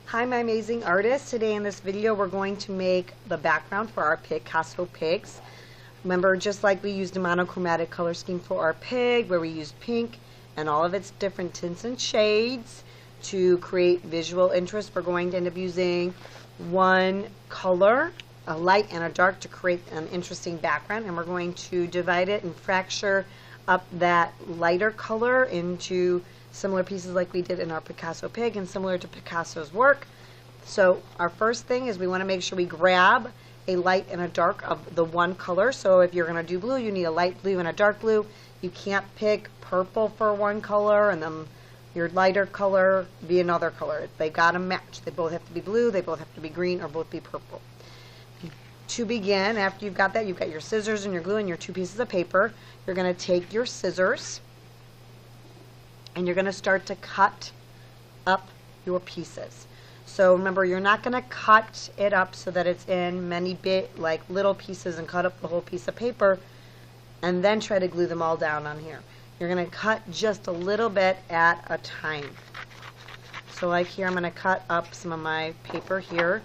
Hi, my amazing artists. Today in this video we're going to make the background for our Picasso pigs. Remember, just like we used a monochromatic color scheme for our pig, where we used pink and all of its different tints and shades to create visual interest, we're going to end up using one color, a light and a dark, to create an interesting background, and we're going to divide it and fracture up that lighter color into similar pieces like we did in our Picasso pig and similar to Picasso's work. So our first thing is we want to make sure we grab a light and a dark of the one color. So if you're going to do blue, you need a light blue and a dark blue. You can't pick purple for one color and then your lighter color be another color. They got to match. They both have to be blue, they both have to be green, or both be purple. To begin, after you've got that, you've got your scissors and your glue and your two pieces of paper. You're going to take your scissors and you're going to start to cut up your pieces. So remember, you're not going to cut it up so that it's in many little pieces and cut up the whole piece of paper and then try to glue them all down on here. You're going to cut just a little bit at a time. So like here, I'm going to cut up some of my paper here.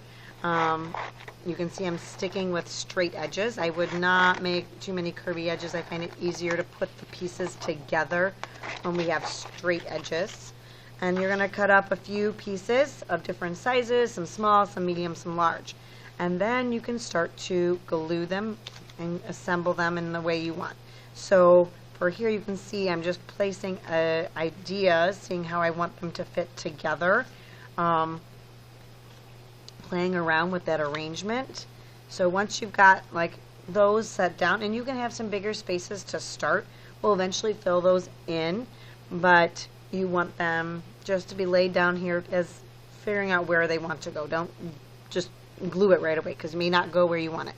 You can see I'm sticking with straight edges. I would not make too many curvy edges. I find it easier to put the pieces together when we have straight edges. And you're going to cut up a few pieces of different sizes, some small, some medium, some large. And then you can start to glue them and assemble them in the way you want. So for here you can see I'm just placing ideas, seeing how I want them to fit together. Playing around with that arrangement. So once you've got like those set down, and you can have some bigger spaces to start, we'll eventually fill those in, but you want them just to be laid down here as figuring out where they want to go. Don't just glue it right away because it may not go where you want it.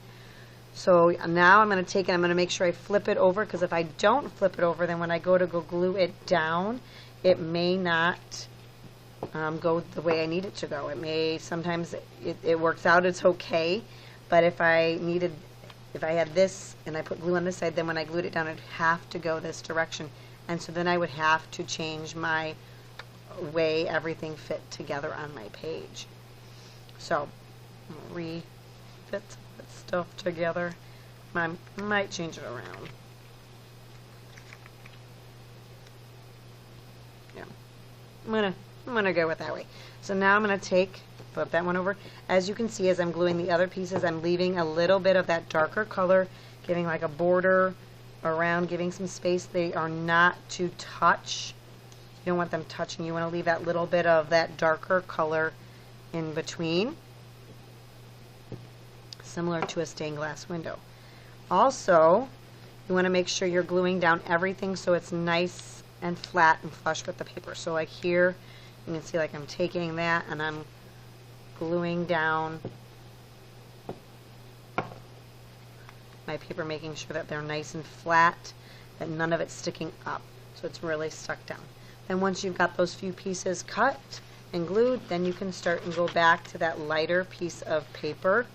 So now I'm going to take it, I'm going to make sure I flip it over, because if I don't flip it over, then when I go to glue it down, it may not go the way I need it to go. It may, sometimes it works out, it's okay, but if I had this and I put glue on this side, then when I glued it down, it'd have to go this direction, and so then I would have to change my way everything fit together on my page. So refit that stuff together. I might change it around. Yeah, I'm gonna go with that way. So now I'm gonna flip that one over. As you can see, as I'm gluing the other pieces, I'm leaving a little bit of that darker color, giving like a border around, giving some space. They are not to touch. You don't want them touching. You want to leave that little bit of that darker color in between, similar to a stained glass window. Also, you want to make sure you're gluing down everything so it's nice and flat and flush with the paper. So like here, you can see like I'm taking that and I'm gluing down my paper, making sure that they're nice and flat, that none of it's sticking up, so it's really stuck down. Then once you've got those few pieces cut and glued, then you can start and go back to that lighter piece of paper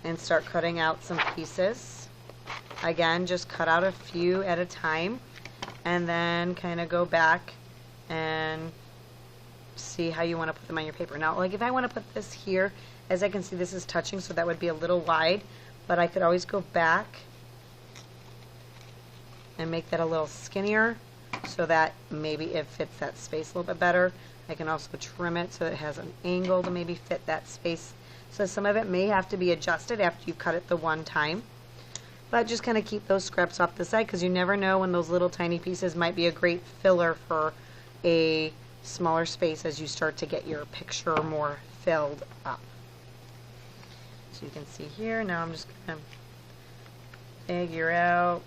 and start cutting out some pieces. Again, just cut out a few at a time, and then kind of go back and see how you want to put them on your paper. Now, like if I want to put this here, as I can see this is touching, so that would be a little wide, but I could always go back and make that a little skinnier so that maybe it fits that space a little bit better. I can also trim it so that it has an angle to maybe fit that space. So some of it may have to be adjusted after you cut it the one time. But just kind of keep those scraps off the side, because you never know when those little tiny pieces might be a great filler for a smaller space as you start to get your picture more filled up. So you can see here, now I'm just going to figure out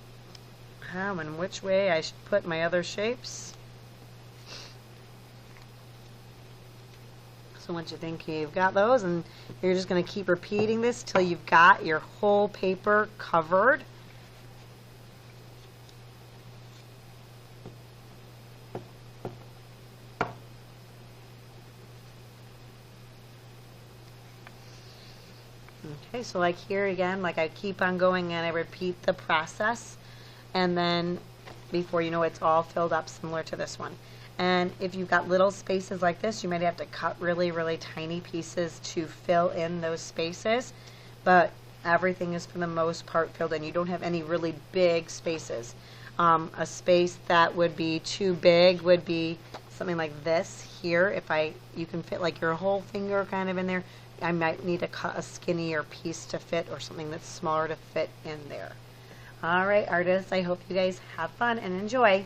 how and which way I should put my other shapes. So once you think you've got those, and you're just going to keep repeating this till you've got your whole paper covered. Okay, so like here again, like I keep on going and I repeat the process, and then before you know it's all filled up similar to this one. And if you've got little spaces like this, you might have to cut really, really tiny pieces to fill in those spaces. But everything is for the most part filled in. You don't have any really big spaces. A space that would be too big would be something like this here. You can fit like your whole finger kind of in there. I might need to cut a skinnier piece to fit, or something that's smaller to fit in there. All right, artists, I hope you guys have fun and enjoy.